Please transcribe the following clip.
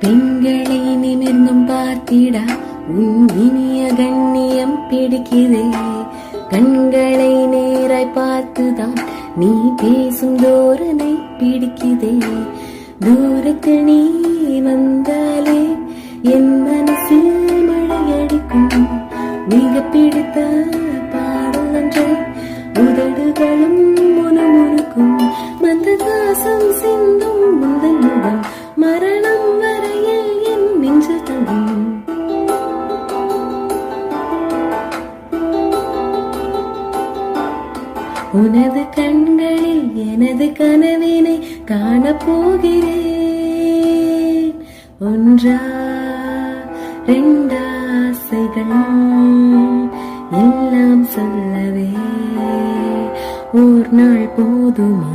பெண்களை நிமிர்ந்தும் பார்த்திடா உன் இனிய கண்ணியம் பிடிக்குதே. கண்களை நேராய் பார்த்துதான் நீ பேசும் தோரணை பிடிக்குதே. தூரத்தில் நீ வந்தாலே என் மனசில் மழையடிக்கும். மிக பிடித்த பாடல் ஒன்றை உதடுகளும் முணுமுணுக்கும். மந்தகாசம் சிந்தும் முதல் முகம் மரணம் வரையில் என் நெஞ்சில் தங்கும். உனது கண்களில் எனது கனவினை காணப்போகிறேன். ஒன்றா ரெண்டாசைகள் எல்லாம் சொல்லவே ஓர் நாள் போதுமா?